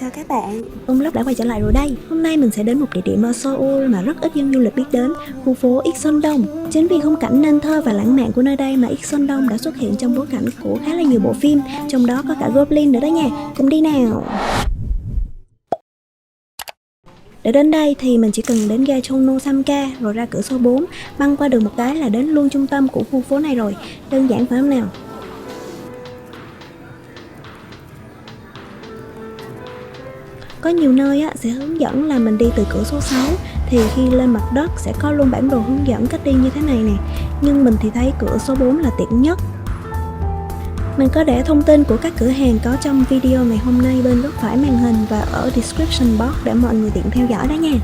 Chào các bạn, Vlog đã quay trở lại rồi đây. Hôm nay mình sẽ đến một địa điểm ở Seoul mà rất ít dân du lịch biết đến, khu phố Ikseondong. Chính vì khung cảnh nên thơ và lãng mạn của nơi đây mà Ikseondong đã xuất hiện trong bối cảnh của khá là nhiều bộ phim, trong đó có cả Goblin nữa đó nha. Cùng đi nào. Để đến đây thì mình chỉ cần đến ga Chono-samka rồi ra cửa số 4, băng qua đường một cái là đến luôn trung tâm của khu phố này rồi. Đơn giản phải không nào? Có nhiều nơi sẽ hướng dẫn là mình đi từ cửa số 6, thì khi lên mặt đất sẽ có luôn bản đồ hướng dẫn cách đi như thế này nè. Nhưng mình thì thấy cửa số 4 là tiện nhất. Mình có để thông tin của các cửa hàng có trong video ngày hôm nay bên góc phải màn hình và ở description box để mọi người tiện theo dõi đó nha.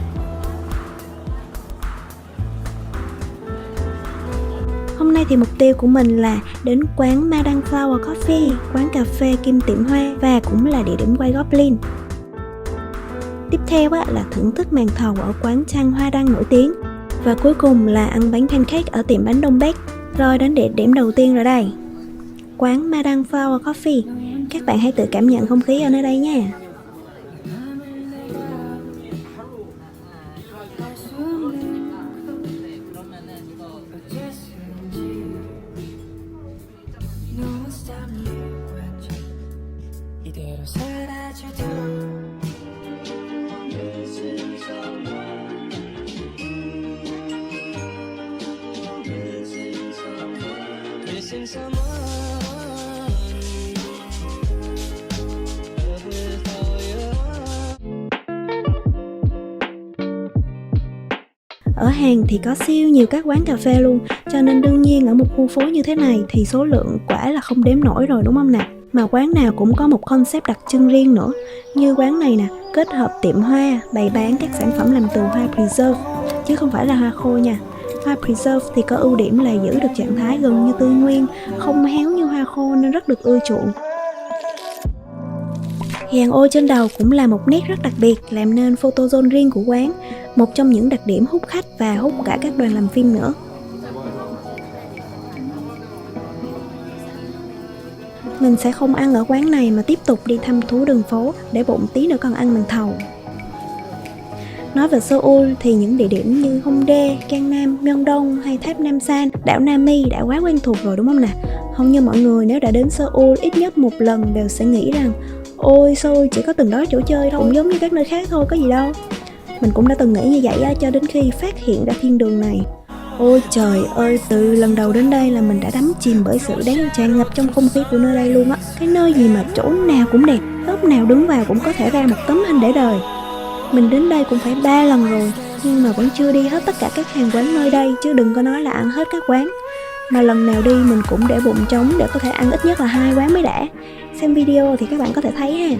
Hôm nay thì mục tiêu của mình là đến quán Madame Flower Coffee, quán cà phê kim tiệm hoa và cũng là địa điểm quay Goblin. Tiếp theo là thưởng thức màn thầu ở quán Trang Hoa Đăng nổi tiếng. Và cuối cùng là ăn bánh pancake ở tiệm bánh Đông Bake. Rồi đến địa điểm đầu tiên rồi đây, quán Madame Flower Coffee. Các bạn hãy tự cảm nhận không khí ở nơi đây nha. Ở Hàn thì có siêu nhiều các quán cà phê luôn, cho nên đương nhiên ở một khu phố như thế này thì số lượng quả là không đếm nổi rồi đúng không nào? Mà quán nào cũng có một concept đặc trưng riêng nữa. Như quán này nè, kết hợp tiệm hoa, bày bán các sản phẩm làm từ hoa preserve, chứ không phải là hoa khô nha. Hoa preserve thì có ưu điểm là giữ được trạng thái gần như tươi nguyên, không héo như hoa khô nên rất được ưa chuộng. Dàn ô trên đầu cũng là một nét rất đặc biệt, làm nên photo zone riêng của quán, một trong những đặc điểm hút khách và hút cả các đoàn làm phim nữa. Mình sẽ không ăn ở quán này mà tiếp tục đi thăm thú đường phố để bụng tí nữa còn ăn màn thầu. Nói về Seoul thì những địa điểm như Hongdae, Gangnam, Myeongdong hay tháp Nam San, đảo Nami đã quá quen thuộc rồi đúng không nào? Hầu như mọi người nếu đã đến Seoul ít nhất một lần đều sẽ nghĩ rằng ôi Seoul chỉ có từng đó chỗ chơi thôi, cũng giống như các nơi khác thôi, có gì đâu. Mình cũng đã từng nghĩ như vậy cho đến khi phát hiện ra thiên đường này. Ôi trời ơi, từ lần đầu đến đây là mình đã đắm chìm bởi sự đáng tràn ngập trong không khí của nơi đây luôn á. Cái nơi gì mà chỗ nào cũng đẹp, lúc nào đứng vào cũng có thể ra một tấm hình để đời. Mình đến đây cũng phải 3 lần rồi, nhưng mà vẫn chưa đi hết tất cả các hàng quán nơi đây, chứ đừng có nói là ăn hết các quán. Mà lần nào đi mình cũng để bụng trống để có thể ăn ít nhất là 2 quán mới đã. Xem video thì các bạn có thể thấy ha.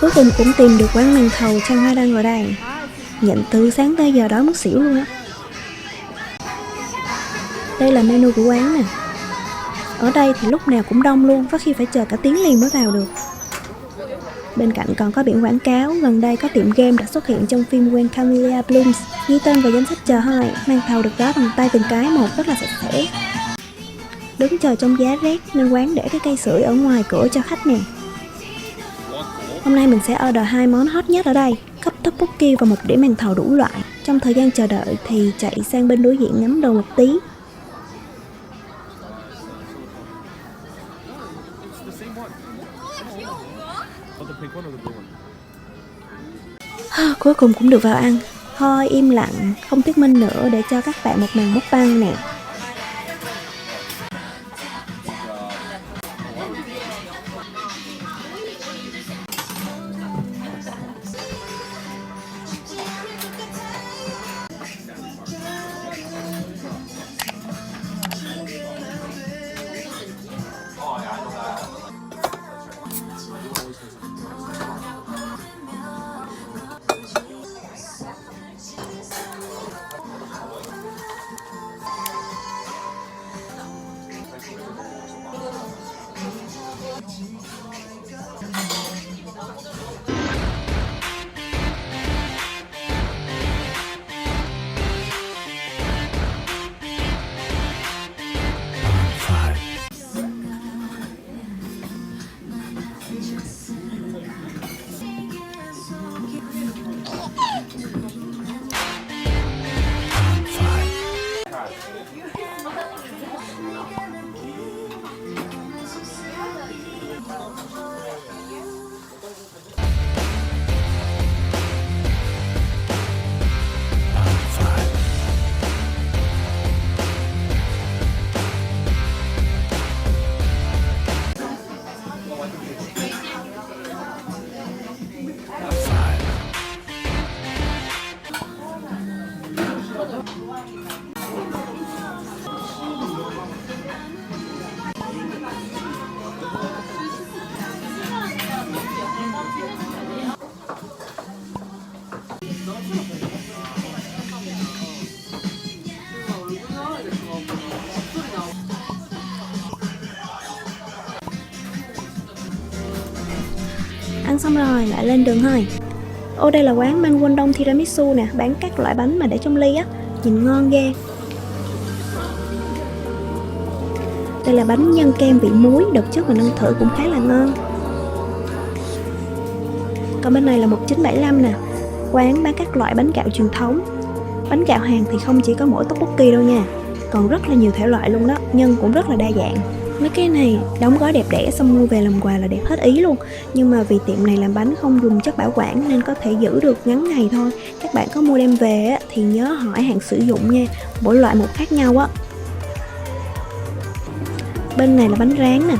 Cuối cùng cũng tìm được quán màn thầu Trang Hoa Đăng ở đây. Nhận từ sáng tới giờ đói muốn xỉu luôn á. Đây là menu của quán nè. Ở đây thì lúc nào cũng đông luôn, có khi phải chờ cả tiếng liền mới vào được. Bên cạnh còn có biển quảng cáo, gần đây có tiệm game đã xuất hiện trong phim When Camellia Blooms. Ghi tên vào danh sách chờ hỏi, màn thầu được gói bằng tay từng cái một rất là sạch sẽ. Đứng chờ trong giá rét nên quán để cái cây sưởi ở ngoài cửa cho khách nè. Hôm nay mình sẽ order 2 món hot nhất ở đây, cup tteokbokki và một đĩa màn thầu đủ loại. Trong thời gian chờ đợi thì chạy sang bên đối diện ngắm đồ một tí. Cuối cùng cũng được vào ăn. Thôi im lặng, không thuyết minh nữa để cho các bạn một màn mukbang nè. Ăn xong rồi lại lên đường thôi. Ô, đây là quán Manwon Tiramisu nè, bán các loại bánh mà để trong ly á, nhìn ngon ghê. Đây là bánh nhân kem vị muối, đợt trước mình ăn thử cũng khá là ngon. Còn bên này là 1975 nè, quán bán các loại bánh gạo truyền thống. Bánh gạo Hàn thì không chỉ có mỗi tteokbokki đâu nha, còn rất là nhiều thể loại luôn đó, nhân cũng rất là đa dạng. Mấy cái này đóng gói đẹp đẽ xong mua về làm quà là đẹp hết ý luôn. Nhưng mà vì tiệm này làm bánh không dùng chất bảo quản nên có thể giữ được ngắn ngày thôi. Các bạn có mua đem về á, thì nhớ hỏi hạn sử dụng nha, mỗi loại một khác nhau á. Bên này là bánh rán nè,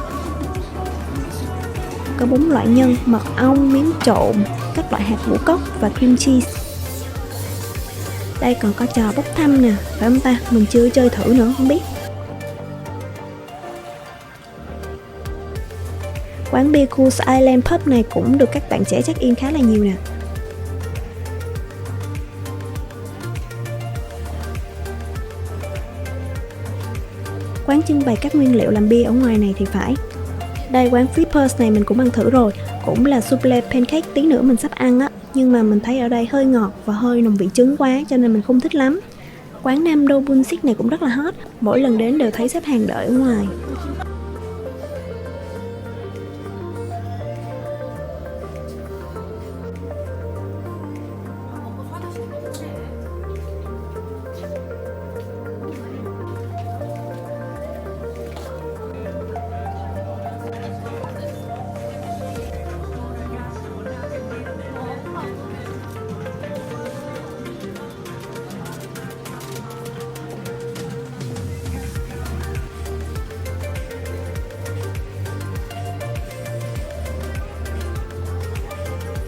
có 4 loại nhân, mật ong, miến trộn, các loại hạt ngũ cốc và cream cheese. Đây còn có trò bốc thăm nè, phải không ta? Mình chưa chơi thử nữa, không biết. Quán bia Cool Island Pub này cũng được các bạn trẻ check in khá là nhiều nè. Quán trưng bày các nguyên liệu làm bia ở ngoài này thì phải. Đây, quán Flippers này mình cũng ăn thử rồi, cũng là souffle pancake, tí nữa mình sắp ăn á. Nhưng mà mình thấy ở đây hơi ngọt và hơi nồng vị trứng quá cho nên mình không thích lắm. Quán Nam Do Bunsik này cũng rất là hot, mỗi lần đến đều thấy xếp hàng đợi ở ngoài.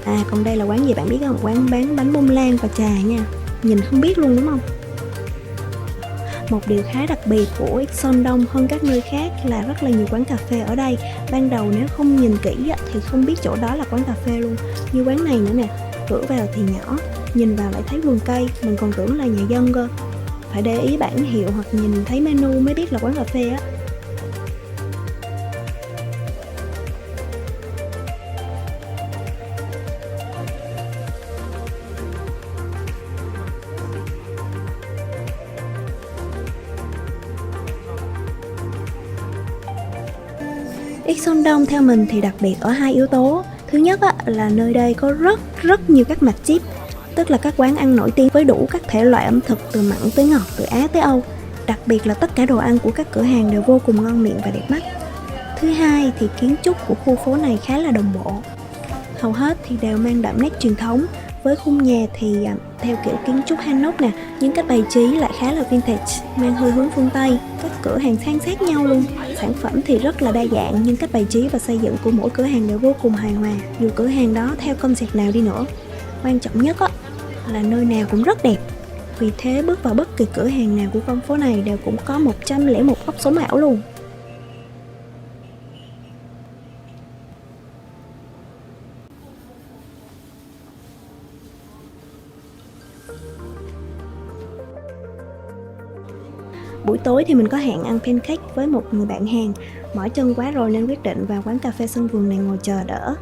À, còn đây là quán gì bạn biết không? Quán bán bánh bông lan và trà nha. Nhìn không biết luôn đúng không? Một điều khá đặc biệt của Ixon Đông hơn các nơi khác là rất là nhiều quán cà phê ở đây. Ban đầu nếu không nhìn kỹ thì không biết chỗ đó là quán cà phê luôn. Như quán này nữa nè, cửa vào thì nhỏ, nhìn vào lại thấy vườn cây, mình còn tưởng là nhà dân cơ. Phải để ý bảng hiệu hoặc nhìn thấy menu mới biết là quán cà phê á. Ixon Đông theo mình thì đặc biệt ở hai yếu tố. Thứ nhất là nơi đây có rất nhiều các mạch chip, tức là các quán ăn nổi tiếng với đủ các thể loại ẩm thực từ mặn tới ngọt, từ Á tới Âu. Đặc biệt là tất cả đồ ăn của các cửa hàng đều vô cùng ngon miệng và đẹp mắt. Thứ hai thì kiến trúc của khu phố này khá là đồng bộ. Hầu hết thì đều mang đậm nét truyền thống, Với khung nhà thì theo kiểu kiến trúc Hanok nè, nhưng cách bày trí lại khá là vintage, mang hơi hướng phương Tây. Các cửa hàng san sát nhau luôn. Sản phẩm thì rất là đa dạng, nhưng cách bày trí và xây dựng của mỗi cửa hàng đều vô cùng hài hòa. Dù cửa hàng đó theo concept nào đi nữa, quan trọng nhất là nơi nào cũng rất đẹp. Vì thế bước vào bất kỳ cửa hàng nào của con phố này đều cũng có 101 ốc sống ảo luôn. Buổi tối thì mình có hẹn ăn pancake với một người bạn Hàn. Mỏi chân quá rồi nên quyết định vào quán cà phê sân vườn này ngồi chờ đỡ.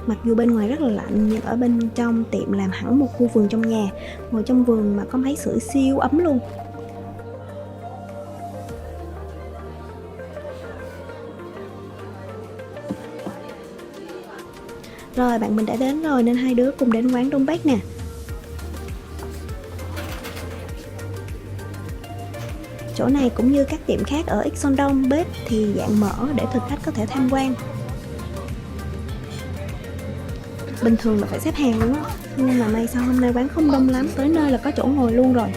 Mặc dù bên ngoài rất là lạnh nhưng ở bên trong tiệm làm hẳn một khu vườn trong nhà. Ngồi trong vườn mà có máy sưởi siêu ấm luôn. Rồi bạn mình đã đến rồi nên hai đứa cùng đến quán Đông Bắc nè. Chỗ này cũng như các tiệm khác ở Ixondong, bếp thì dạng mở để thực khách có thể tham quan. Bình thường là phải xếp hàng đúng không? Nhưng mà may sao hôm nay quán không đông lắm, tới nơi là có chỗ ngồi luôn rồi.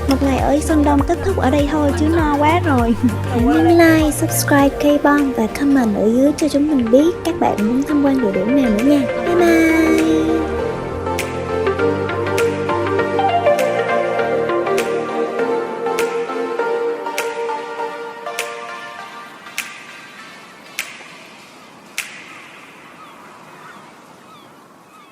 Một ngày ở Ixondong kết thúc ở đây thôi chứ no quá rồi. Nhấn like, subscribe K-Bon và comment ở dưới cho chúng mình biết các bạn muốn tham quan địa điểm nào nữa nha. Bye bye.